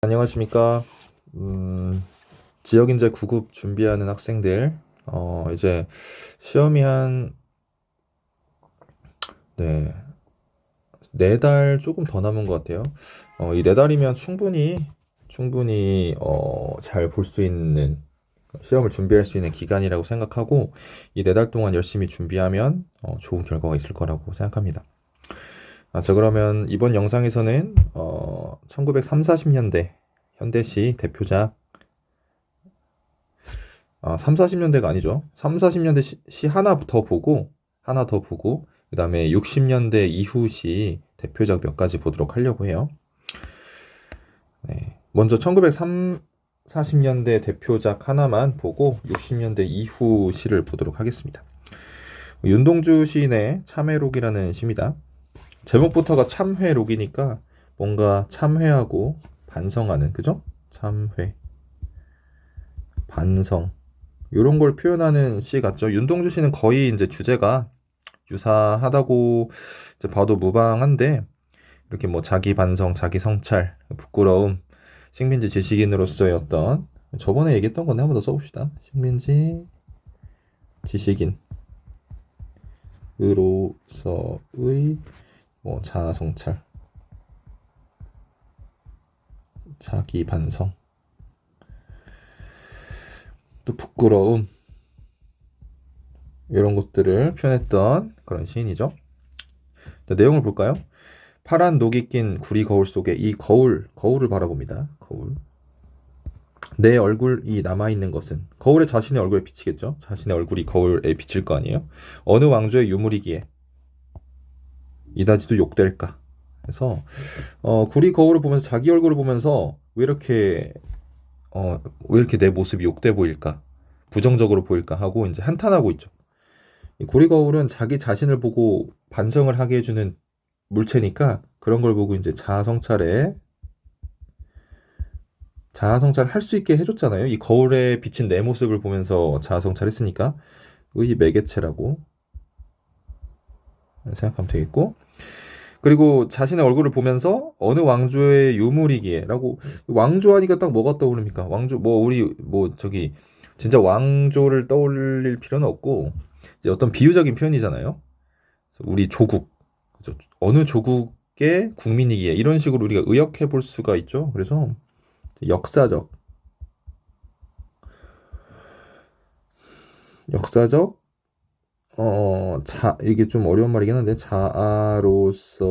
안녕하십니까. 지역인재 9급 준비하는 학생들, 이제 시험이 네, 4달 조금 더 남은 것 같아요. 이 4달이면 충분히, 잘 볼 수 있는, 시험을 준비할 수 있는 기간이라고 생각하고, 이 4달 동안 열심히 준비하면, 좋은 결과가 있을 거라고 생각합니다. 자, 그러면 이번 영상에서는, 1930, 40년대 현대시 대표작 3, 40년대가 아니죠. 3, 40년대 시 하나 더 보고, 그 다음에 60년대 이후 시 대표작 몇 가지 보도록 하려고 해요. 네. 먼저 1930, 40년대 대표작 하나만 보고 60년대 이후 시를 보도록 하겠습니다. 윤동주 시인의 참회록이라는 시입니다. 제목부터가 참회록이니까 뭔가 참회하고 반성하는, 그죠? 참회, 반성. 이런 걸 표현하는 시 같죠. 윤동주 씨는 거의 이제 주제가 유사하다고 이제 봐도 무방한데, 이렇게 뭐 자기 반성, 자기 성찰, 부끄러움, 식민지 지식인으로서의 어떤, 저번에 얘기했던 건데 한 번 더 써봅시다. 식민지 지식인으로서의 뭐 자아 성찰, 자기 반성, 또 부끄러움, 이런 것들을 표현했던 그런 시인이죠. 자, 내용을 볼까요? 파란 녹이 낀 구리 거울 속에 이 거울을 바라봅니다. 거울. 내 얼굴이 남아있는 것은, 거울에 자신의 얼굴에 비치겠죠. 자신의 얼굴이 거울에 비칠 거 아니에요. 어느 왕조의 유물이기에 이다지도 욕될까. 그래서 구리 거울을 보면서 자기 얼굴을 보면서 왜 이렇게 내 모습이 욕돼 보일까, 부정적으로 보일까 하고 이제 한탄하고 있죠. 이 구리 거울은 자기 자신을 보고 반성을 하게 해주는 물체니까, 그런 걸 보고 이제 자아 성찰을 할 수 있게 해줬잖아요. 이 거울에 비친 내 모습을 보면서 자아 성찰했으니까 의 매개체라고 생각하면 되겠고, 그리고 자신의 얼굴을 보면서 어느 왕조의 유물이기에라고, 왕조 하니까 딱 뭐가 떠오릅니까? 왕조, 뭐 우리 뭐 저기 진짜 왕조를 떠올릴 필요는 없고, 이제 어떤 비유적인 표현이잖아요. 우리 조국, 어느 조국의 국민이기에, 이런 식으로 우리가 의역해 볼 수가 있죠. 그래서 역사적 이게 좀 어려운 말이긴 한데, 자아로서의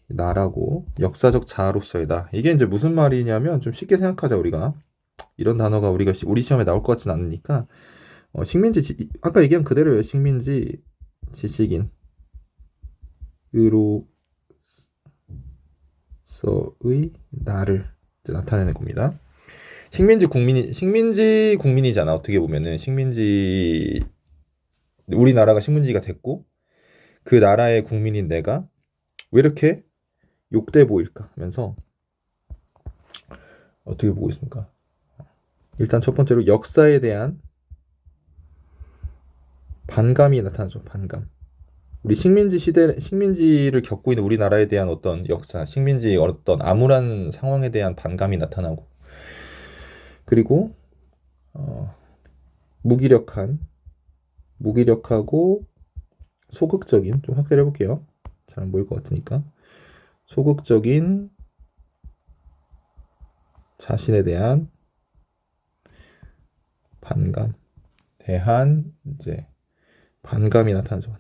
나라고, 역사적 자아로서이다. 이게 이제 무슨 말이냐면, 좀 쉽게 생각하자, 우리가. 이런 단어가 우리 시험에 나올 것 같진 않으니까, 아까 얘기한 그대로예요. 식민지 지식인으로서의 나를 이제 나타내는 겁니다. 식민지 국민이잖아. 어떻게 보면은 우리나라가 식민지가 됐고, 그 나라의 국민인 내가 왜 이렇게 욕돼 보일까 하면서 어떻게 보고 있습니까? 일단 첫 번째로 역사에 대한 반감이 나타나죠. 반감. 우리 식민지를 겪고 있는 우리나라에 대한 어떤 역사, 식민지의 어떤 암울한 상황에 대한 반감이 나타나고, 그리고 무기력하고 소극적인, 좀 확대를 해볼게요. 잘 안 보일 것 같으니까. 소극적인 자신에 대한 이제 반감이 나타나죠.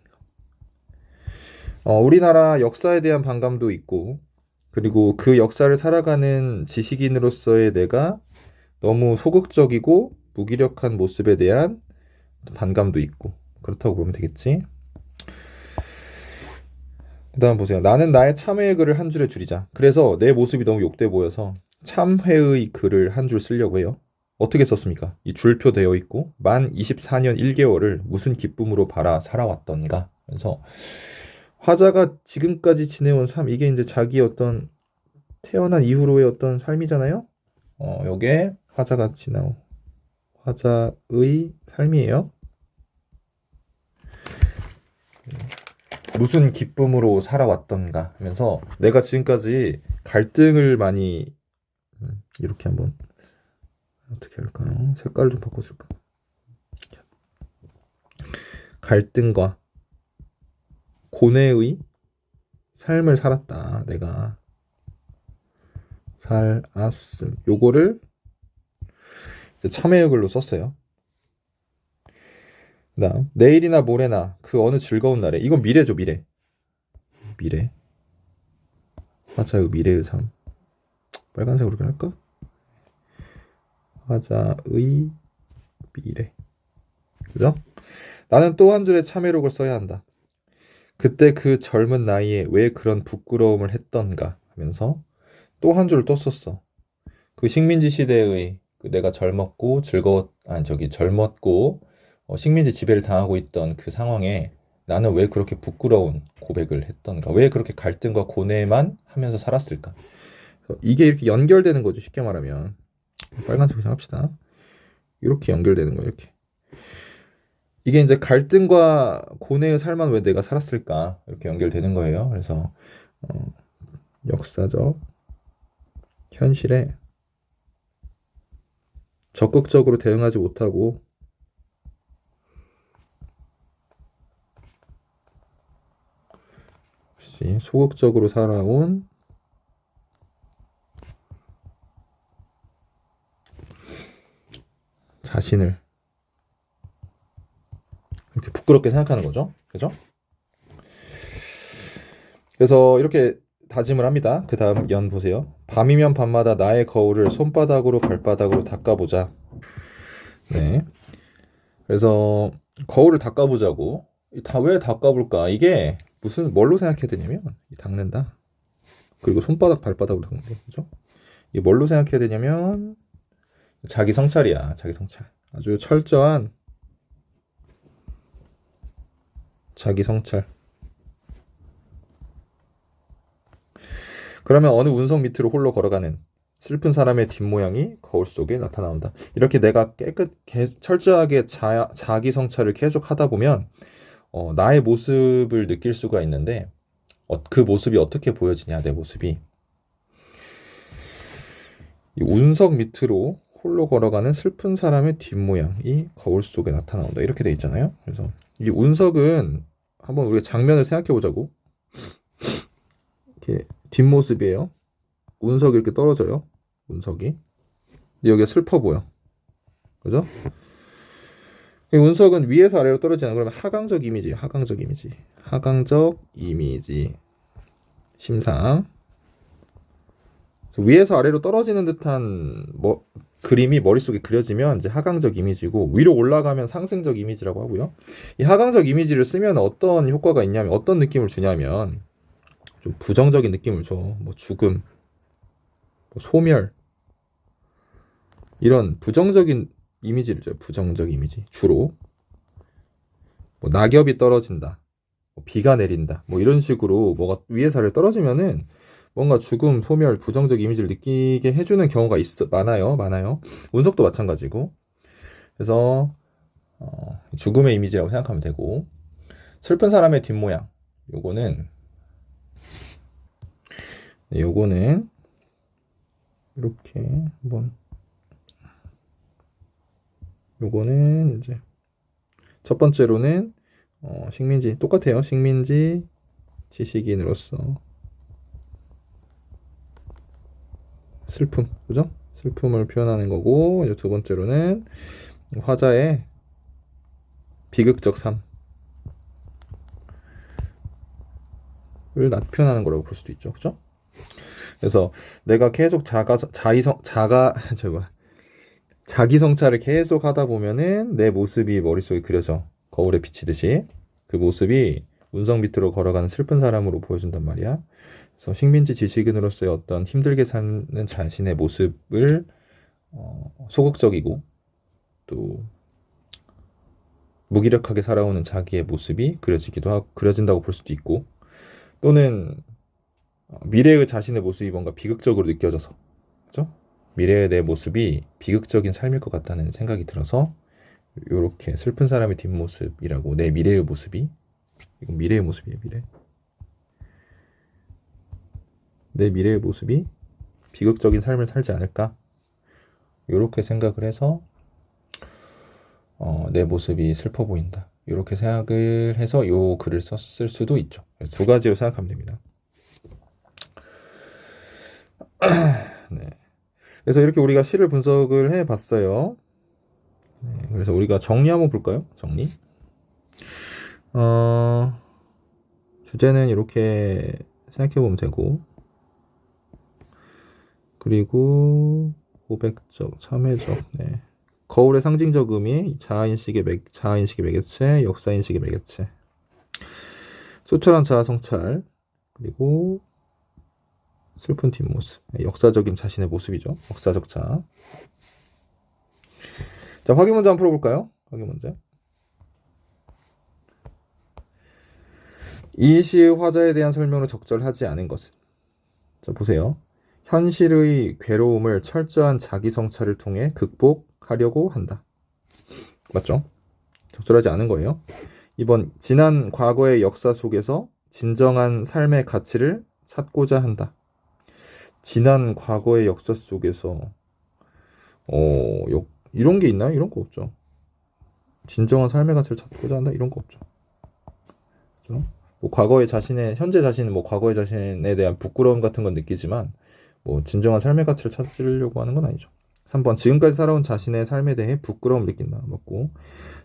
우리나라 역사에 대한 반감도 있고, 그리고 그 역사를 살아가는 지식인으로서의 내가 너무 소극적이고 무기력한 모습에 대한 반감도 있고, 그렇다고 보면 되겠지. 그 다음 보세요. 나는 나의 참회의 글을 한 줄에 줄이자. 그래서 내 모습이 너무 욕돼 보여서 참회의 글을 한 줄 쓰려고 해요. 어떻게 썼습니까? 이 줄표 되어 있고, 만 24년 1개월을 무슨 기쁨으로 살아왔던가. 그래서 화자가 지금까지 지내온 삶, 이게 이제 자기 어떤 태어난 이후로의 어떤 삶이잖아요. 요게 화자의 삶이에요. 무슨 기쁨으로 살아왔던가 하면서, 내가 지금까지 갈등을 많이 이렇게 한번 어떻게 할까요? 색깔을 좀 바꿔줄까? 갈등과 고뇌의 삶을 살았다. 내가 살았음. 요거를 참회의 글로 썼어요. 그다음 내일이나 모레나 그 어느 즐거운 날에, 이건 미래죠. 미래. 화자의 미래의 삶. 빨간색으로 할까? 화자의 미래. 그죠? 나는 또 한 줄의 참회록을 써야 한다. 그때 그 젊은 나이에 왜 그런 부끄러움을 했던가 하면서 또 한 줄을 또 썼어. 그 식민지 시대의 그 내가 젊었고 식민지 지배를 당하고 있던 그 상황에 나는 왜 그렇게 부끄러운 고백을 했던가, 왜 그렇게 갈등과 고뇌만 하면서 살았을까. 이게 이렇게 연결되는 거죠. 쉽게 말하면 빨간색으로 합시다. 이렇게 연결되는 거예요. 이렇게. 이게 이제 갈등과 고뇌의 삶만 왜 내가 살았을까, 이렇게 연결되는 거예요. 그래서 역사적 현실에 적극적으로 대응하지 못하고 소극적으로 살아온 자신을 이렇게 부끄럽게 생각하는 거죠. 그죠? 그래서 이렇게 다짐을 합니다. 그 다음 연 보세요. 밤이면 밤마다 나의 거울을 손바닥으로 발바닥으로 닦아보자. 네. 그래서 거울을 닦아보자고. 왜 닦아볼까? 이게 뭘로 생각해야 되냐면, 닦는다. 그리고 손바닥 발바닥으로 닦는다. 그죠? 이게 뭘로 생각해야 되냐면 자기 성찰이야. 자기 성찰. 아주 철저한 자기 성찰. 그러면 어느 운석 밑으로 홀로 걸어가는 슬픈 사람의 뒷모양이 거울 속에 나타나온다. 이렇게 내가 철저하게 자기 성찰을 계속 하다 보면 나의 모습을 느낄 수가 있는데, 그 모습이 어떻게 보여지냐, 내 모습이. 이 운석 밑으로 홀로 걸어가는 슬픈 사람의 뒷모양이 거울 속에 나타나온다. 이렇게 돼 있잖아요. 그래서 이 운석은 한번 우리가 장면을 생각해 보자고. 이렇게 뒷모습이에요. 운석이 이렇게 떨어져요. 운석이. 근데 여기가 슬퍼 보여. 그죠? 이 운석은 위에서 아래로 떨어지는, 그러면 하강적 이미지. 하강적 이미지. 심상. 위에서 아래로 떨어지는 듯한 그림이 머릿속에 그려지면 이제 하강적 이미지고, 위로 올라가면 상승적 이미지라고 하고요. 이 하강적 이미지를 쓰면 어떤 효과가 있냐면, 어떤 느낌을 주냐면 좀 부정적인 느낌을 줘. 죽음, 소멸, 이런 부정적인 이미지를 줘요. 부정적 이미지. 주로 낙엽이 떨어진다, 비가 내린다, 이런 식으로 뭐가 위에서 아래로 떨어지면은 뭔가 죽음, 소멸, 부정적 이미지를 느끼게 해주는 경우가 많아요. 운석도 마찬가지고. 그래서 죽음의 이미지라고 생각하면 되고, 슬픈 사람의 뒷모양, 요거는 이렇게 한번, 요거는 이제 첫 번째로는 식민지, 똑같아요. 식민지 지식인으로서 슬픔, 그죠? 슬픔을 표현하는 거고, 이제 두 번째로는 화자의 비극적 삶을 표현하는 거라고 볼 수도 있죠, 그죠? 그래서 내가 계속 자기 성찰을 계속 하다 보면은 내 모습이 머릿속에 그려져. 거울에 비치듯이. 그 모습이 운석 밑으로 걸어가는 슬픈 사람으로 보여준단 말이야. 그래서 식민지 지식인으로서의 어떤 힘들게 사는 자신의 모습을 소극적이고 또 무기력하게 살아오는 자기의 모습이 그려진다고 볼 수도 있고, 또는 미래의 자신의 모습이 뭔가 비극적으로 느껴져서, 그죠? 미래의 내 모습이 비극적인 삶일 것 같다는 생각이 들어서 이렇게 슬픈 사람의 뒷모습이라고, 내 미래의 모습이, 이건 미래의 모습이에요. 내 미래의 모습이 비극적인 삶을 살지 않을까? 이렇게 생각을 해서 내 모습이 슬퍼 보인다. 이렇게 생각을 해서 요 글을 썼을 수도 있죠. 두 가지로 생각하면 됩니다. 네. 그래서 이렇게 우리가 시를 분석을 해봤어요. 네, 그래서 우리가 정리 한번 볼까요? 정리. 주제는 이렇게 생각해보면 되고, 그리고 고백적, 참회적, 네. 거울의 상징적 의미, 자아인식의 매개체, 역사인식의 매개체, 소철한 자아 성찰, 그리고 슬픈 뒷모습, 역사적인 자신의 모습이죠. 역사적 자아. 자, 확인 문제 한번 풀어볼까요? 확인 문제. 이 시의 화자에 대한 설명을 적절하지 않은 것은? 자, 보세요. 현실의 괴로움을 철저한 자기 성찰을 통해 극복하려고 한다. 맞죠? 적절하지 않은 거예요. 2번, 지난 과거의 역사 속에서 진정한 삶의 가치를 찾고자 한다. 지난 과거의 역사 속에서 이런 게 있나요? 이런 거 없죠. 진정한 삶의 가치를 찾고자 한다? 이런 거 없죠. 그렇죠? 뭐 과거의 자신의 현재 자신은 뭐 과거의 자신에 대한 부끄러움 같은 건 느끼지만 뭐 진정한 삶의 가치를 찾으려고 하는 건 아니죠. 3번, 지금까지 살아온 자신의 삶에 대해 부끄러움을 느낀다. 맞고,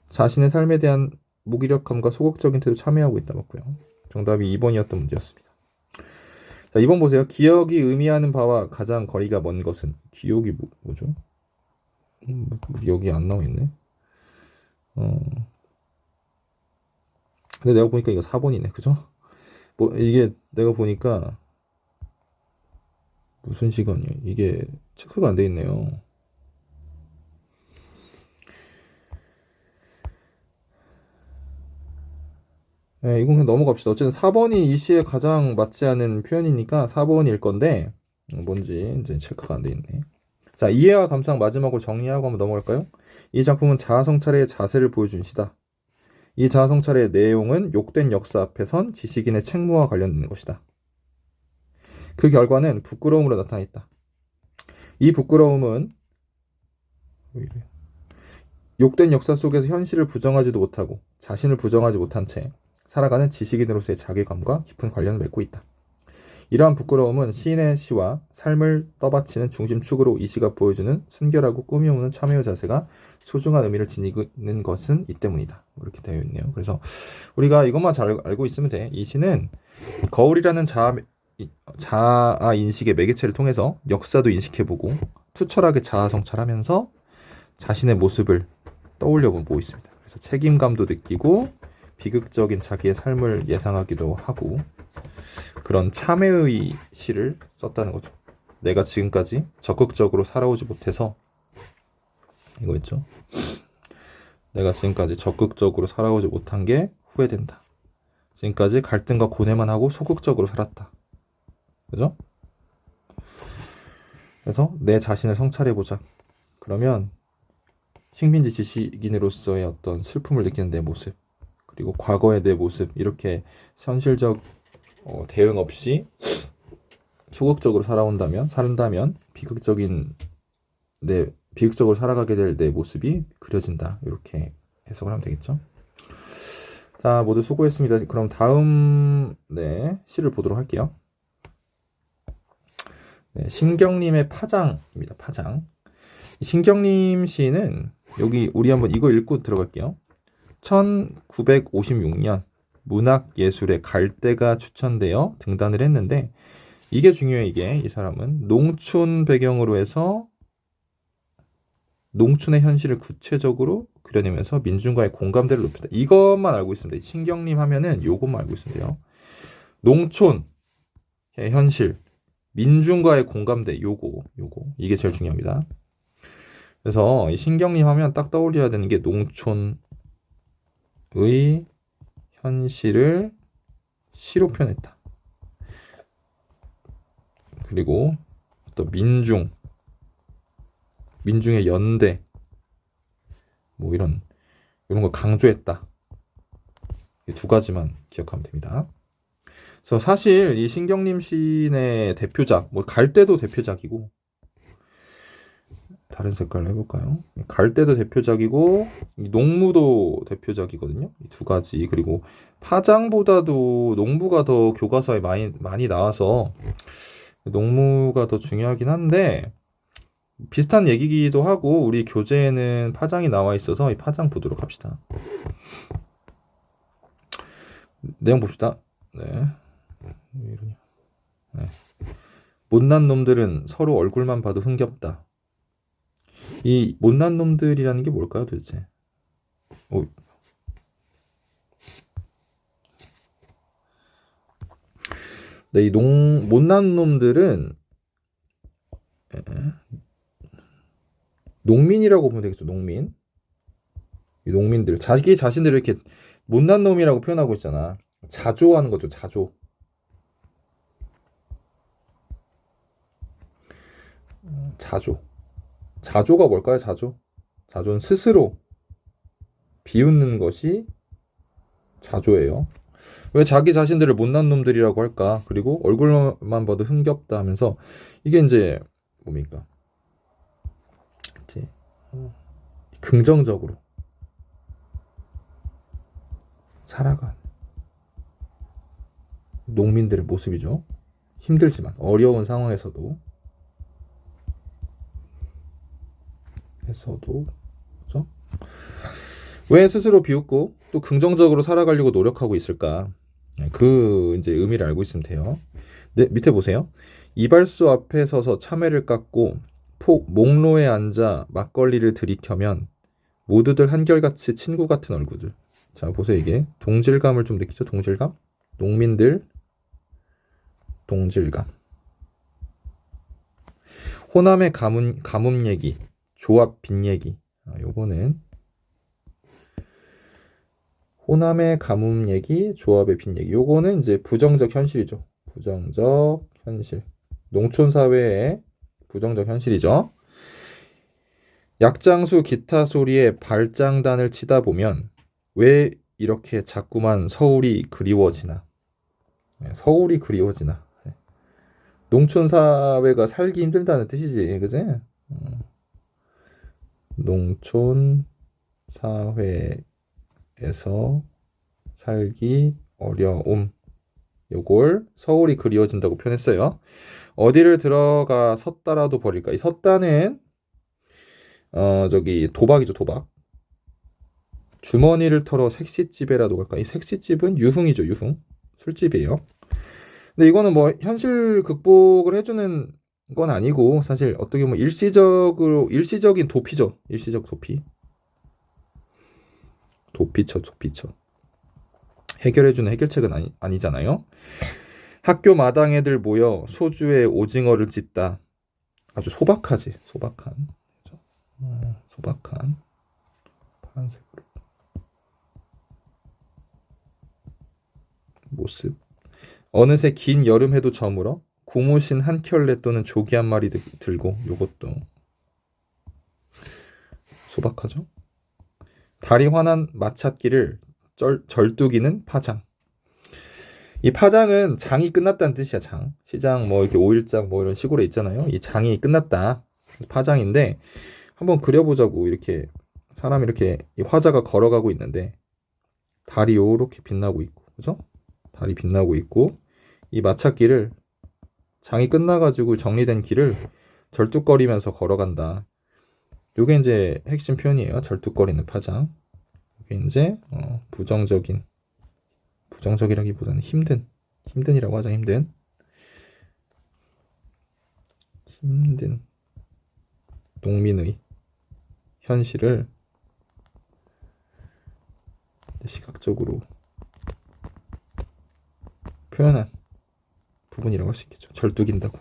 자신의 삶에 대한 무기력함과 소극적인 태도 참여하고 있다. 맞고요. 정답이 2번이었던 문제였습니다. 자, 2번 보세요. 기억이 의미하는 바와 가장 거리가 먼 것은? 기억이 뭐죠? 여기 안 나와 있네. 근데 내가 보니까 이거 4번이네. 그죠? 뭐 이게 내가 보니까 무슨 시간이에요? 이게 체크가 안 돼 있네요. 네, 이건 그냥 넘어갑시다. 어쨌든 4번이 이 시에 가장 맞지 않은 표현이니까 4번일 건데 뭔지 이제 체크가 안 돼 있네. 자, 이해와 감상 마지막으로 정리하고 한번 넘어갈까요? 이 작품은 자아성찰의 자세를 보여준 시다. 이 자아성찰의 내용은 욕된 역사 앞에 선 지식인의 책무와 관련된 것이다. 그 결과는 부끄러움으로 나타났다. 이 부끄러움은 욕된 역사 속에서 현실을 부정하지도 못하고 자신을 부정하지 못한 채 살아가는 지식인으로서의 자괴감과 깊은 관련을 맺고 있다. 이러한 부끄러움은 시인의 시와 삶을 떠받치는 중심축으로 이 시가 보여주는 순결하고 꾸미 없는 참회의 자세가 소중한 의미를 지니는 것은 이 때문이다. 이렇게 되어 있네요. 그래서 우리가 이것만 잘 알고 있으면 돼. 이 시는 거울이라는 자아 인식의 매개체를 통해서 역사도 인식해보고 투철하게 자아 성찰하면서 자신의 모습을 떠올려보고 있습니다. 그래서 책임감도 느끼고 비극적인 자기의 삶을 예상하기도 하고 그런 참회의 시를 썼다는 거죠. 내가 지금까지 적극적으로 살아오지 못해서 이거 있죠. 내가 지금까지 적극적으로 살아오지 못한 게 후회된다. 지금까지 갈등과 고뇌만 하고 소극적으로 살았다. 그죠? 그래서 내 자신을 성찰해보자. 그러면 식민지 지식인으로서의 어떤 슬픔을 느끼는 내 모습, 그리고 과거의 내 모습, 이렇게 현실적 대응 없이 소극적으로 산다면 비극적으로 살아가게 될 내 모습이 그려진다. 이렇게 해석을 하면 되겠죠. 자, 모두 수고했습니다. 그럼 다음 시를 보도록 할게요. 네, 신경님의 파장입니다. 파장. 신경님 시는 여기 우리 한번 이거 읽고 들어갈게요. 1956년 문학예술의 갈대가 추천되어 등단을 했는데 이게 중요해. 이 사람은 농촌 배경으로 해서 농촌의 현실을 구체적으로 그려내면서 민중과의 공감대를 높였다. 이것만 알고 있으면 돼요. 신경님 하면은 요것만 알고 있으면 돼요. 농촌의 현실, 민중과의 공감대, 요거 이게 제일 중요합니다. 그래서 이 신경님 하면 딱 떠올려야 되는 게 농촌의 현실을 시로 표현했다. 그리고 또 민중의 연대, 뭐 이런 걸 강조했다. 이 두 가지만 기억하면 됩니다. 그래서 사실 이 신경림 시인의 대표작, 뭐 갈대도 대표작이고, 다른 색깔로 해볼까요? 갈대도 대표작이고, 이 농무도 대표작이거든요. 이 두 가지. 그리고 파장보다도 농무가 더 교과서에 많이 나와서 농무가 더 중요하긴 한데, 비슷한 얘기기도 하고, 우리 교재에는 파장이 나와 있어서 이 파장 보도록 합시다. 내용 봅시다. 네. 왜 이러냐. 네. 못난 놈들은 서로 얼굴만 봐도 흥겹다. 이 못난 놈들이라는 게 뭘까요, 도대체? 네, 이 못난 놈들은 농민이라고 보면 되겠죠. 농민. 이 농민들 자기 자신들을 이렇게 못난 놈이라고 표현하고 있잖아. 자조하는 거죠. 자조. 자조. 자조가 뭘까요? 자조. 자조는 스스로 비웃는 것이 자조예요. 왜 자기 자신들을 못난 놈들이라고 할까? 그리고 얼굴만 봐도 흥겹다 하면서 이게 이제 뭡니까? 이제 긍정적으로 살아간 농민들의 모습이죠. 힘들지만 어려운 상황에서도 그죠? 왜 스스로 비웃고 또 긍정적으로 살아가려고 노력하고 있을까? 그 이제 의미를 알고 있으면 돼요. 네, 밑에 보세요. 이발소 앞에 서서 참외를 깎고 목로에 앉아 막걸리를 들이켜면 모두들 한결같이 친구 같은 얼굴들. 자, 보세요. 이게 동질감을 좀 느끼죠? 동질감? 농민들 동질감. 호남의 가뭄 얘기, 조합 빚 얘기. 요거는 호남의 가뭄 얘기, 조합의 빚 얘기. 요거는 이제 부정적 현실이죠. 부정적 현실. 농촌 사회의 부정적 현실이죠. 약장수 기타 소리에 발장단을 치다 보면 왜 이렇게 자꾸만 서울이 그리워지나? 서울이 그리워지나? 농촌 사회가 살기 힘들다는 뜻이지, 그지? 농촌 사회에서 살기 어려움. 요걸 서울이 그리워진다고 표현했어요. 어디를 들어가 섰다라도 버릴까? 이 섰다는 저기 도박이죠, 도박. 주머니를 털어 색시집에라도 갈까? 이 색시집은 유흥이죠, 유흥. 술집이에요. 근데 이거는 뭐 현실 극복을 해주는 건 아니고 사실 어떻게 보면 일시적인 도피죠. 일시적 도피. 도피처. 해결해주는 해결책은 아니잖아요. 학교 마당 애들 모여 소주에 오징어를 찢다. 아주 소박하지. 소박한 파란색으로 모습. 어느새 긴 여름해도 저물어 고무신 한 켤레 또는 조기 한 마리 들고. 요것도 소박하죠. 달이 환한 마찻길을 절뚝이는 파장. 이 파장은 장이 끝났다는 뜻이야. 장. 시장 뭐 이렇게 5일장 뭐 이런 시골에 있잖아요. 이 장이 끝났다. 파장인데 한번 그려보자고. 이렇게 사람이 이렇게 이 화자가 걸어가고 있는데 달이 요렇게 빛나고 있고, 그죠? 달이 빛나고 있고 이 마찻길을 장이 끝나가지고 정리된 길을 절뚝거리면서 걸어간다. 요게 이제 핵심 표현이에요. 절뚝거리는 파장. 이게 이제 부정적이라기보다는 힘든이라고 하자. 힘든 농민의 현실을 시각적으로 표현한 부분이라고 할 수 있겠죠. 절뚝인다고.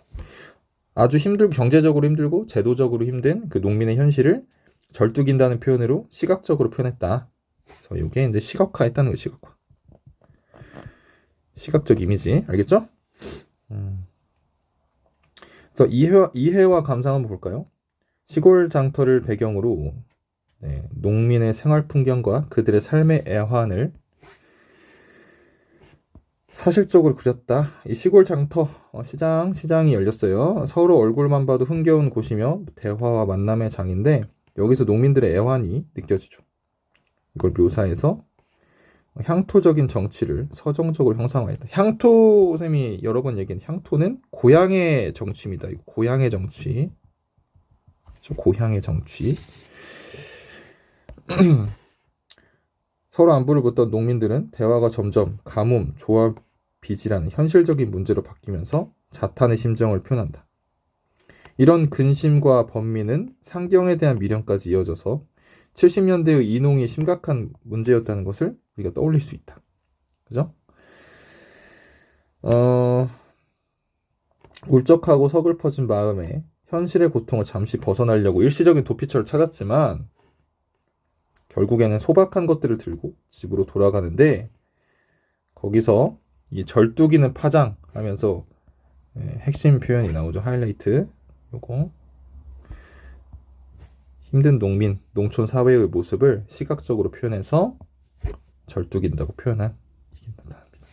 아주 경제적으로 힘들고 제도적으로 힘든 그 농민의 현실을 절뚝인다는 표현으로 시각적으로 표현했다. 그래서 이게 이제 시각화했다는 거예요. 시각화. 시각적 이미지. 알겠죠? 그래서 이해와 감상 한번 볼까요? 시골 장터를 배경으로 농민의 생활 풍경과 그들의 삶의 애환을 사실적으로 그렸다. 이 시골 장터 시장이 열렸어요. 서로 얼굴만 봐도 흥겨운 곳이며 대화와 만남의 장인데 여기서 농민들의 애환이 느껴지죠. 이걸 묘사해서 향토적인 정치를 서정적으로 형상화했다. 향토 쌤이 여러 번 얘기한 향토는 고향의 정치입니다. 고향의 정치. 고향의 정치. 서로 안부를 묻던 농민들은 대화가 점점 가뭄, 조합, 빚이라는 현실적인 문제로 바뀌면서 자탄의 심정을 표현한다. 이런 근심과 번민은 상경에 대한 미련까지 이어져서 70년대의 이농이 심각한 문제였다는 것을 우리가 떠올릴 수 있다. 그죠? 울적하고 서글퍼진 마음에 현실의 고통을 잠시 벗어나려고 일시적인 도피처를 찾았지만 결국에는 소박한 것들을 들고 집으로 돌아가는데 거기서 이 절뚝이는 파장 하면서 핵심 표현이 나오죠. 하이라이트. 요거 힘든 농민, 농촌 사회의 모습을 시각적으로 표현해서 절뚝인다고 표현한 이게 나타납니다.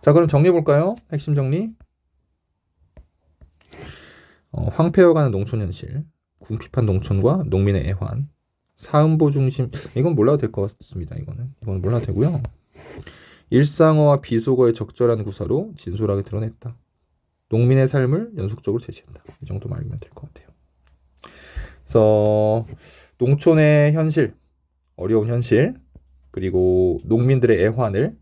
자, 그럼 정리해 볼까요? 핵심 정리. 황폐어가는 농촌 현실, 궁핍한 농촌과 농민의 애환, 사음보 중심, 이건 몰라도 될 것 같습니다. 이건 몰라도 되고요. 일상어와 비속어의 적절한 구사로 진솔하게 드러냈다. 농민의 삶을 연속적으로 제시했다. 이 정도만 알면 될 것 같아요. 그래서 농촌의 현실, 어려운 현실, 그리고 농민들의 애환을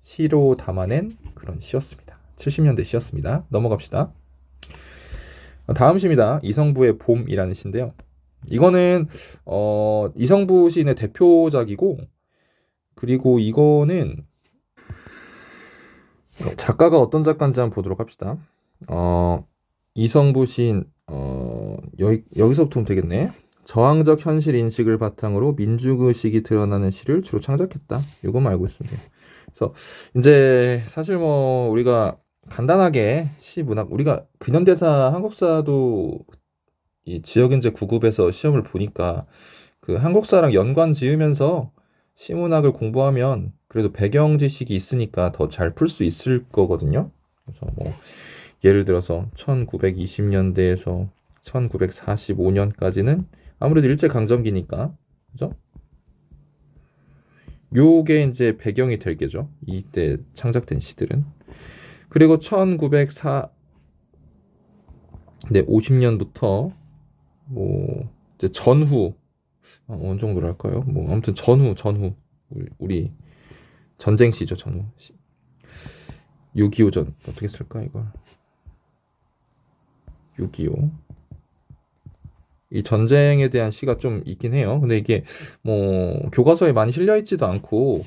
시로 담아낸 그런 시였습니다. 70년대 시였습니다. 넘어갑시다. 다음 시입니다. 이성부의 봄이라는 시인데요. 이거는 이성부 시인의 대표작이고, 그리고 이거는 작가가 어떤 작가인지 한번 보도록 합시다. 이성부 시인 여기서부터 보면 되겠네. 저항적 현실 인식을 바탕으로 민중의식이 드러나는 시를 주로 창작했다. 이거만 알고 있습니다. 그래서 이제 사실 뭐 우리가 간단하게 시 문학, 우리가 근현대사 한국사도 이 지역인재 9급에서 시험을 보니까 그 한국사랑 연관 지으면서 시문학을 공부하면 그래도 배경 지식이 있으니까 더 잘 풀 수 있을 거거든요. 그래서 뭐 예를 들어서 1920년대에서 1945년까지는 아무래도 일제강점기니까, 그죠? 요게 이제 배경이 되겠죠. 이때 창작된 시들은. 그리고 50년부터 뭐 이제 전후 어느 정도로 할까요? 뭐 아무튼 전후 우리 전쟁 시죠. 전후 6.25 전 어떻게 쓸까 이걸 6.25 이 전쟁에 대한 시가 좀 있긴 해요. 근데 이게 뭐 교과서에 많이 실려 있지도 않고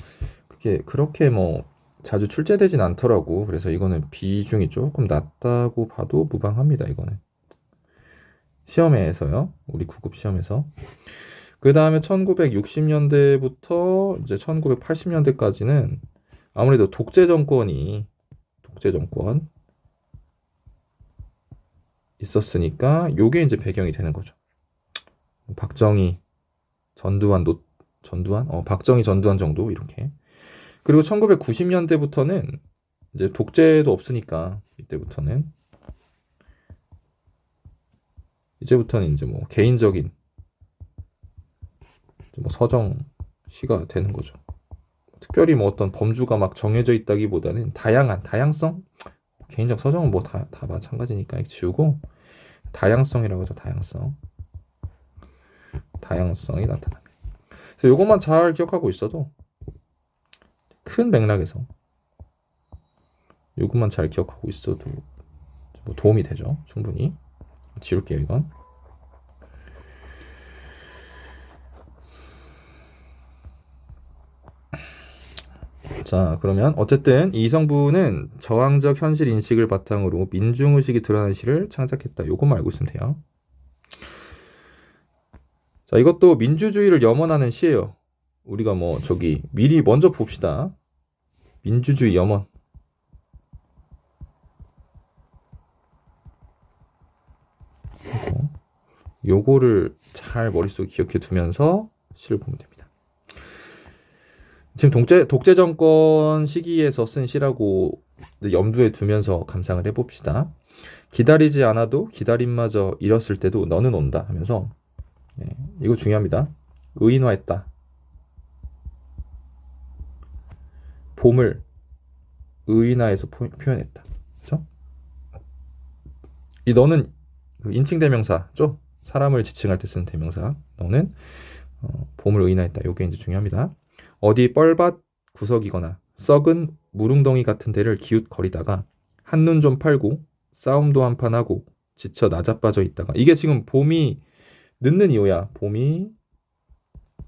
그게 그렇게 뭐 자주 출제되진 않더라고. 그래서 이거는 비중이 조금 낮다고 봐도 무방합니다. 이거는 시험에서요. 우리 9급 시험에서. 그 다음에 1960년대부터 이제 1980년대까지는 아무래도 독재 정권 있었으니까 요게 이제 배경이 되는 거죠. 박정희, 박정희, 전두환 정도 이렇게. 그리고 1990년대부터는 이제 독재도 없으니까 이제부터는 이제 뭐 개인적인 뭐 서정 시가 되는 거죠. 특별히 뭐 어떤 범주가 막 정해져 있다기보다는 다양성? 개인적 서정은 뭐 다 마찬가지니까 지우고 다양성이라고 하죠. 다양성이 나타납니다. 그래서 이것만 잘 기억하고 있어도 큰 맥락에서 이것만 잘 기억하고 있어도 뭐 도움이 되죠. 충분히. 지울게요 이건. 자, 그러면 어쨌든 이성부는 저항적 현실 인식을 바탕으로 민중의식이 드러나는 시를 창작했다. 요것만 알고 있으면 돼요. 자, 이것도 민주주의를 염원하는 시예요. 우리가 뭐 미리 먼저 봅시다. 민주주의 염원. 요거를 잘 머릿속에 기억해 두면서 시를 보면 됩니다. 지금 독재 정권 시기에서 쓴 시라고 염두에 두면서 감상을 해봅시다. 기다리지 않아도 기다림마저 잃었을 때도 너는 온다 하면서 이거 중요합니다. 의인화했다. 봄을 의인화해서 표현했다. 그렇죠? 이 너는 인칭 대명사죠? 사람을 지칭할 때 쓰는 대명사. 너는 봄을 의인화했다. 요게 이제 중요합니다. 어디 뻘밭 구석이거나 썩은 물웅덩이 같은 데를 기웃거리다가 한눈 좀 팔고 싸움도 한판 하고 지쳐 나자빠져 있다가 이게 지금 봄이 늦는 이유야. 봄이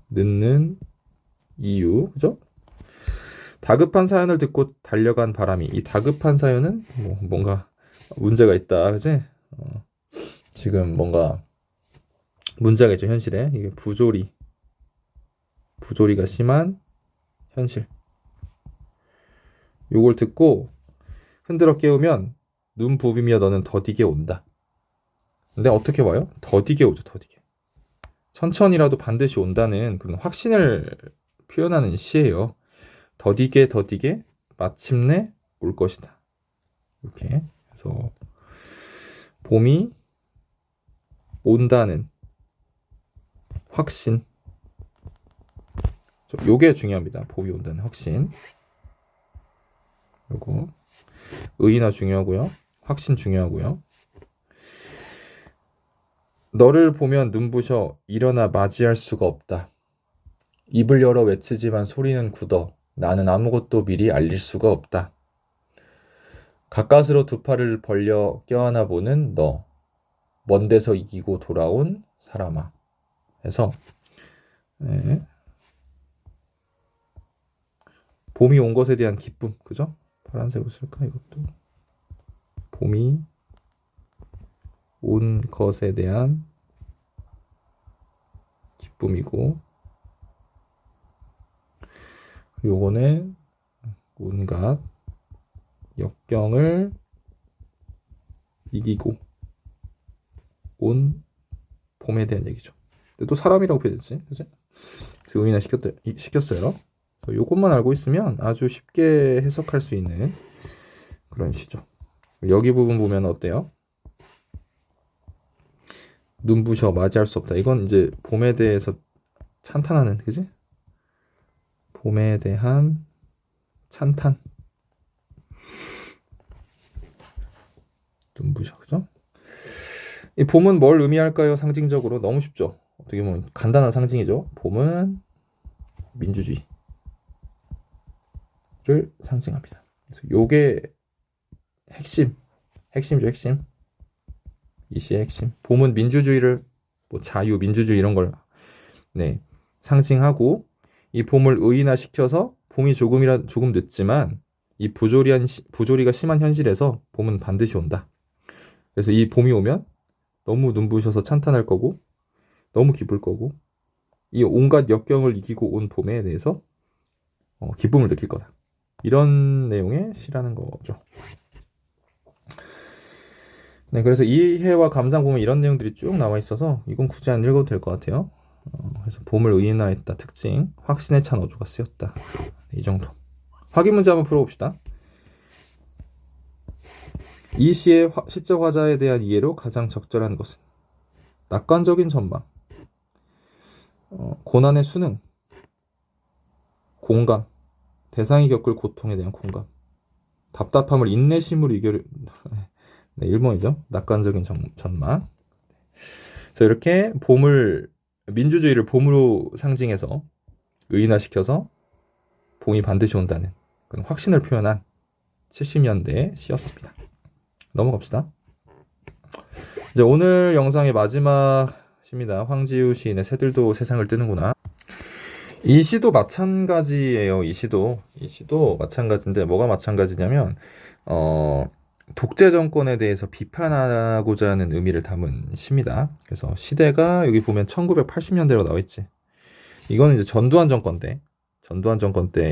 늦는 이유. 그죠? 다급한 사연을 듣고 달려간 바람이 이 다급한 사연은 뭔가 문제가 있다. 그지? 지금 뭔가 문제가 있죠. 현실에. 이게 부조리가 심한 현실. 요걸 듣고 흔들어 깨우면 눈 부비며 너는 더디게 온다. 근데 어떻게 와요? 더디게 오죠. 더디게. 천천히라도 반드시 온다는 그런 확신을 표현하는 시예요. 더디게 마침내 올 것이다. 이렇게 해서 봄이 온다는 확신. 요게 중요합니다. 봄이 온다는 확신. 그리고 의인화 중요하고요. 확신 중요하고요. 너를 보면 눈부셔 일어나 맞이할 수가 없다. 입을 열어 외치지만 소리는 굳어 나는 아무것도 미리 알릴 수가 없다. 가까스로 두 팔을 벌려 껴안아 보는 너. 먼 데서 이기고 돌아온 사람아. 해서 봄이 온 것에 대한 기쁨. 그죠? 파란색으로 쓸까 이것도. 봄이 온 것에 대한 기쁨이고 요거는 온갖 역경을 이기고 온 봄에 대한 얘기죠. 근데 또 사람이라고 표현했지, 그치? 그래서 의인화 시켰어요. 요것만 알고 있으면 아주 쉽게 해석할 수 있는 그런 시죠. 여기 부분 보면 어때요? 눈부셔 맞이할 수 없다. 이건 이제 봄에 대해서 찬탄하는, 그지? 봄에 대한 찬탄. 눈부셔, 그죠? 이 봄은 뭘 의미할까요? 상징적으로 너무 쉽죠. 어떻게 보면 간단한 상징이죠. 봄은 민주주의를 상징합니다. 그래서 요게 핵심이죠, 핵심. 이 시의 핵심. 봄은 민주주의를 자유, 민주주의 이런 걸 상징하고 이 봄을 의인화시켜서 봄이 조금 늦지만 이 부조리가 심한 현실에서 봄은 반드시 온다. 그래서 이 봄이 오면 너무 눈부셔서 찬탄할 거고 너무 기쁠 거고 이 온갖 역경을 이기고 온 봄에 대해서 기쁨을 느낄 거다. 이런 내용의 시라는 거죠. 네, 그래서 이 해와 감상 보면 이런 내용들이 쭉 나와 있어서 이건 굳이 안 읽어도 될 것 같아요. 그래서 봄을 의인화했다. 특징, 확신에 찬 어조가 쓰였다. 이 정도. 확인 문제 한번 풀어봅시다. 이 시의 시적 화자에 대한 이해로 가장 적절한 것은 낙관적인 전망, 고난의 수능, 공감, 대상이 겪을 고통에 대한 공감, 답답함을 인내심으로 이겨를 네, 1번이죠. 낙관적인 전망. 그래서 이렇게 민주주의를 봄으로 상징해서 의인화시켜서 봄이 반드시 온다는 그런 확신을 표현한 70년대 시였습니다. 넘어갑시다. 이제 오늘 영상의 마지막 시입니다. 황지우 시인의 새들도 세상을 뜨는구나. 이 시도 마찬가지예요. 이 시도 마찬가지인데 뭐가 마찬가지냐면 독재 정권에 대해서 비판하고자 하는 의미를 담은 시입니다. 그래서 시대가 여기 보면 1980년대로 나와 있지. 이거는 이제 전두환 정권 때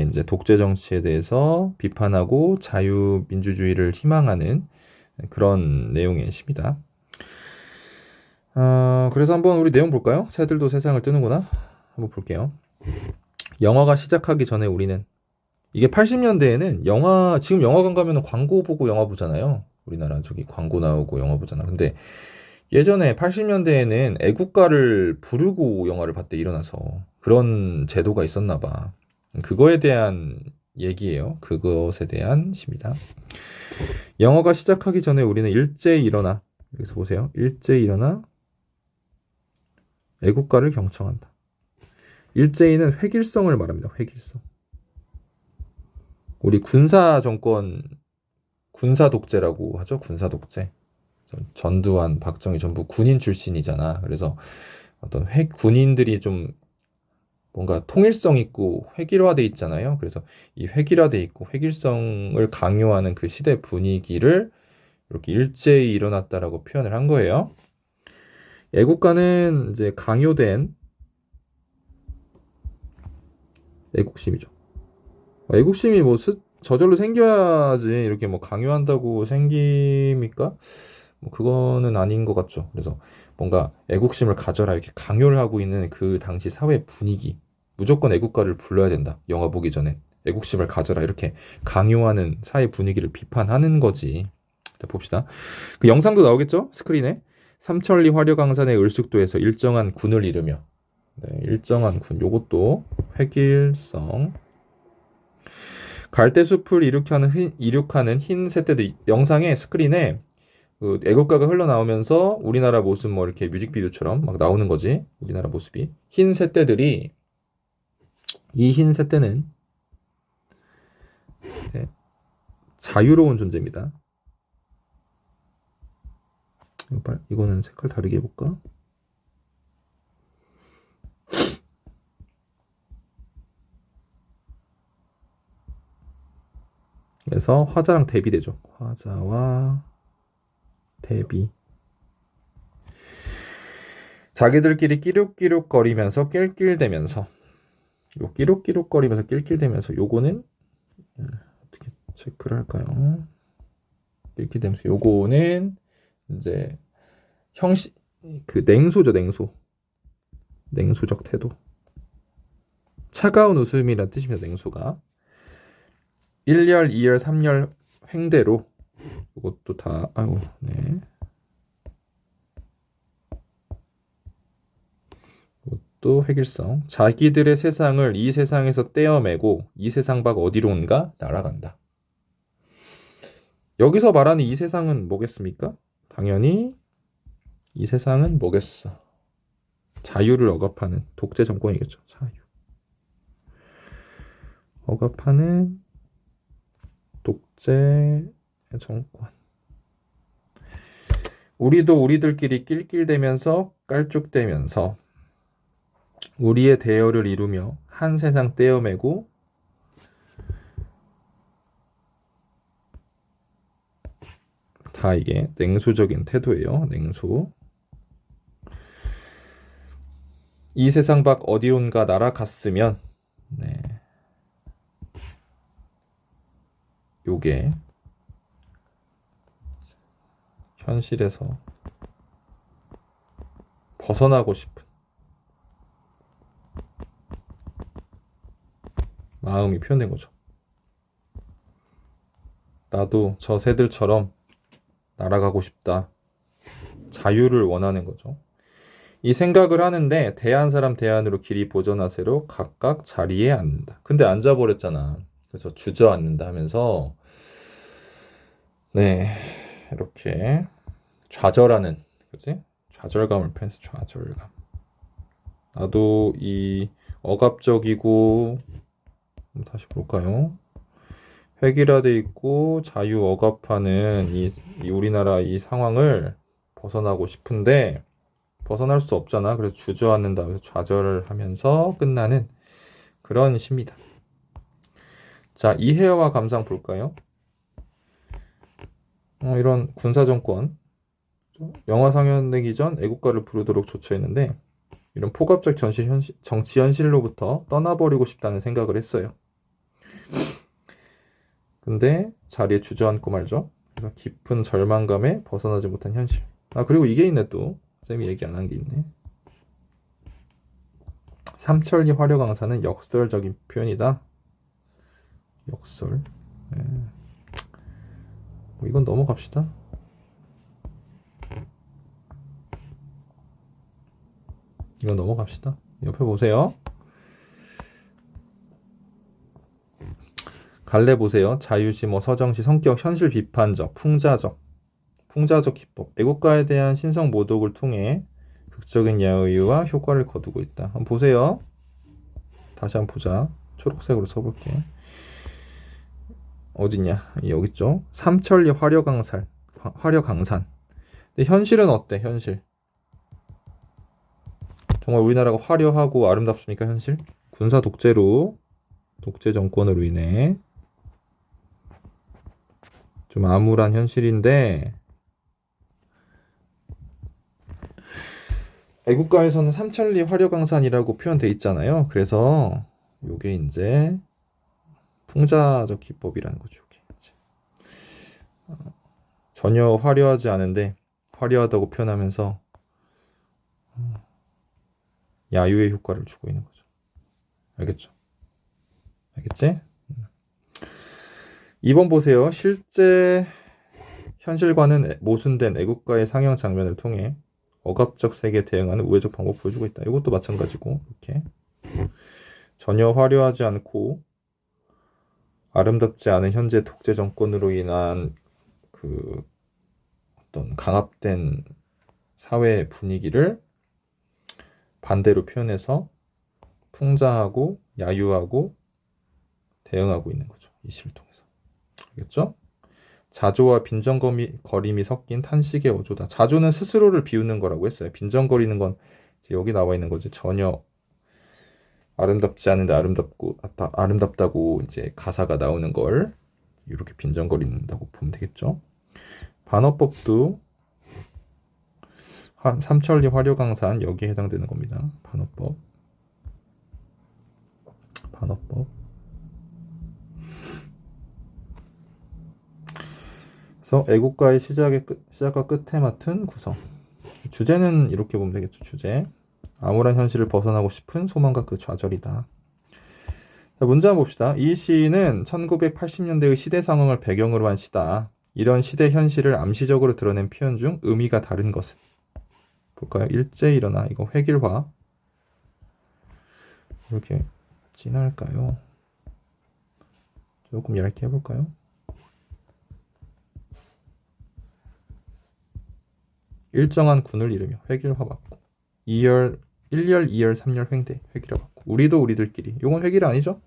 이제 독재 정치에 대해서 비판하고 자유 민주주의를 희망하는 그런 내용의 시입니다. 그래서 한번 우리 내용 볼까요? 새들도 세상을 뜨는구나. 한번 볼게요. 영화가 시작하기 전에 우리는 이게 80년대에는 지금 영화관 가면은 광고 보고 영화 보잖아요. 우리나라 저기 광고 나오고 영화 보잖아. 근데 예전에 80년대에는 애국가를 부르고 영화를 봤대, 일어나서. 그런 제도가 있었나 봐. 그거에 대한 얘기예요. 그것에 대한 시입니다. 영화가 시작하기 전에 우리는 일제히 일어나. 여기서 보세요. 일제히 일어나 애국가를 경청한다. 일제히는 획일성을 말합니다. 획일성. 우리 군사 정권, 군사 독재라고 하죠. 군사 독재. 전두환, 박정희 전부 군인 출신이잖아. 그래서 어떤 군인들이 좀 뭔가 통일성 있고 획일화돼 있잖아요. 그래서 이 획일화돼 있고 획일성을 강요하는 그 시대 분위기를 이렇게 일제히 일어났다라고 표현을 한 거예요. 애국가는 이제 강요된 애국심이죠. 애국심이 뭐 저절로 생겨야지 이렇게 뭐 강요한다고 생깁니까? 뭐 그거는 아닌 것 같죠. 그래서 뭔가 애국심을 가져라 이렇게 강요를 하고 있는 그 당시 사회 분위기, 무조건 애국가를 불러야 된다. 영화 보기 전에 애국심을 가져라 이렇게 강요하는 사회 분위기를 비판하는 거지. 자, 봅시다. 그 영상도 나오겠죠? 스크린에. 삼천리 화려강산의 을숙도에서 일정한 군을 이루며, 네, 일정한 군. 요것도 획일성. 갈대숲을 이륙하는 흰 새떼들. 영상의 스크린에 그 애국가가 흘러나오면서 우리나라 모습 뭐 이렇게 뮤직비디오처럼 막 나오는 거지. 우리나라 모습이. 흰 새떼들이, 이 흰 새떼는, 네, 자유로운 존재입니다. 이거는 색깔 다르게 해볼까? 그래서 화자랑 대비되죠. 화자와 대비. 자기들끼리 끼룩끼룩거리면서 낄낄대면서, 요 끼룩끼룩거리면서 낄낄대면서 요거는 어떻게 체크를 할까요? 낄낄대면서 요거는 이제 그 냉소죠. 냉소적 태도. 차가운 웃음이란 뜻입니다. 냉소가. 1열, 2열, 3열 횡대로. 이것도 다 네. 또 획일성. 자기들의 세상을 이 세상에서 떼어매고 이 세상 밖 어디론가 날아간다. 여기서 말하는 이 세상은 뭐겠습니까? 당연히 이 세상은 뭐겠어? 자유를 억압하는 독재 정권이겠죠. 자유. 억압하는 독재 정권. 우리도 우리들끼리 낄낄대면서 깔쭉대면서 우리의 대열을 이루며 한 세상 떼어매고 다 이게 냉소적인 태도예요. 냉소. 이 세상 밖 어디론가 날아갔으면, 네, 요게 현실에서 벗어나고 싶은 마음이 표현된 거죠. 나도 저 새들처럼 날아가고 싶다. 자유를 원하는 거죠. 이 생각을 하는데 대한 사람 대안으로 길이 보전하세로 각각 자리에 앉는다. 근데 앉아버렸잖아. 그래서 주저앉는다 하면서, 네, 이렇게 좌절하는, 그치? 좌절감을 표현해서 좌절감. 나도 이 억압적이고, 다시 볼까요? 획일화돼 있고 자유 억압하는 이 우리나라 이 상황을 벗어나고 싶은데 벗어날 수 없잖아. 그래서 주저앉는다. 그래서 좌절을 하면서 끝나는 그런 시입니다. 자, 이해와 감상 볼까요? 이런 군사정권, 영화 상영되기 전 애국가를 부르도록 조처했는데 이런 폭압적 정치 현실로부터 떠나버리고 싶다는 생각을 했어요. 근데 자리에 주저앉고 말죠. 그래서 깊은 절망감에 벗어나지 못한 현실. 그리고 이게 있네 또. 쌤이 얘기 안 한 게 있네. 삼천리 화려강산은 역설적인 표현이다. 역설. 네. 뭐 이건 넘어갑시다. 이건 넘어갑시다. 옆에 보세요. 갈래 보세요. 자유시, 서정시, 성격, 현실 비판적, 풍자적 기법, 애국가에 대한 신성 모독을 통해 극적인 야유와 효과를 거두고 있다. 한번 보세요. 다시 한번 보자. 초록색으로 써볼게. 어딨냐? 여기 있죠. 삼천리 화려강산. 근데 현실은 어때? 현실. 정말 우리나라가 화려하고 아름답습니까? 현실? 군사 독재 정권으로 인해 좀 암울한 현실인데, 애국가에서는 삼천리 화려강산이라고 표현돼 있잖아요. 그래서 요게 이제 풍자적 기법이라는 거죠. 전혀 화려하지 않은데 화려하다고 표현하면서 야유의 효과를 주고 있는 거죠. 알겠죠? 알겠지? 2번 보세요. 실제 현실과는 모순된 애국가의 상영 장면을 통해 억압적 세계에 대응하는 우회적 방법 보여주고 있다. 이것도 마찬가지고, 이렇게 전혀 화려하지 않고 아름답지 않은 현재 독재 정권으로 인한 그 어떤 강압된 사회 분위기를 반대로 표현해서 풍자하고 야유하고 대응하고 있는 거죠. 이 시를 통해서. 알겠죠? 자조와 빈정거림이 섞인 탄식의 어조다. 자조는 스스로를 비우는 거라고 했어요. 빈정거리는 건 이제 여기 나와 있는 거지. 전혀 아름답지 않은데 아름답다고 이제 가사가 나오는 걸 이렇게 빈정거린다고 보면 되겠죠. 반어법도 삼천리 화려강산 여기에 해당되는 겁니다. 반어법. 그래서 애국가의 시작과 끝에 맡은 구성. 주제는 이렇게 보면 되겠죠. 주제. 암울한 현실을 벗어나고 싶은 소망과 그 좌절이다. 자, 문제 한번 봅시다. 이 시는 1980년대의 시대 상황을 배경으로 한 시다. 이런 시대 현실을 암시적으로 드러낸 표현 중 의미가 다른 것은? 볼까요? 일제 일어나. 이거 획일화. 이렇게 진할까요? 조금 얇게 해볼까요? 일정한 군을 이루며 획일화 받고 1열, 2열, 3열 횡대 획일화 받고 우리도 우리들끼리. 이건 획일 아니죠?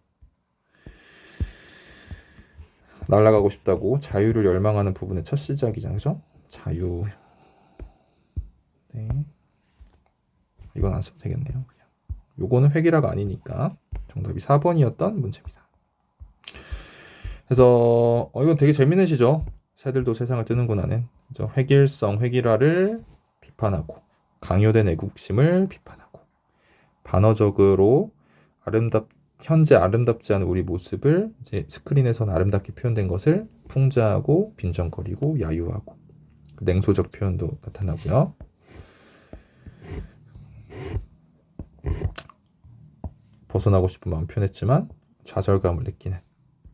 날아가고 싶다고 자유를 열망하는 부분의 첫 시작이잖아요. 그죠? 자유. 네. 이건 안 써도 되겠네요. 그냥. 요거는 획일화가 아니니까 정답이 4번이었던 문제입니다. 그래서 이건 되게 재밌는 시죠. 새들도 세상을 뜨는구나는. 획일성, 획일화를 비판하고 강요된 애국심을 비판하고 반어적으로 현재 아름답지 않은 우리 모습을 이제 스크린에서는 아름답게 표현된 것을 풍자하고 빈정거리고 야유하고 냉소적 표현도 나타나고요. 벗어나고 싶은 마음 표현했지만 좌절감을 느끼는,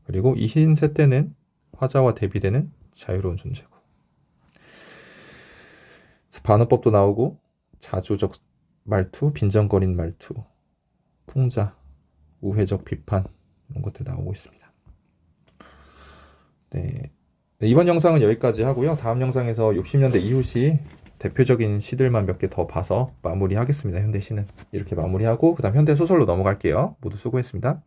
그리고 이 흰새 때는 화자와 대비되는 자유로운 존재고, 반어법도 나오고 자조적 말투, 빈정거린 말투, 풍자, 우회적 비판 이런 것들 나오고 있습니다. 네, 이번 영상은 여기까지 하고요. 다음 영상에서 60년대 이후시 대표적인 시들만 몇 개 더 봐서 마무리하겠습니다. 현대시는 이렇게 마무리하고 그 다음 현대소설로 넘어갈게요. 모두 수고했습니다.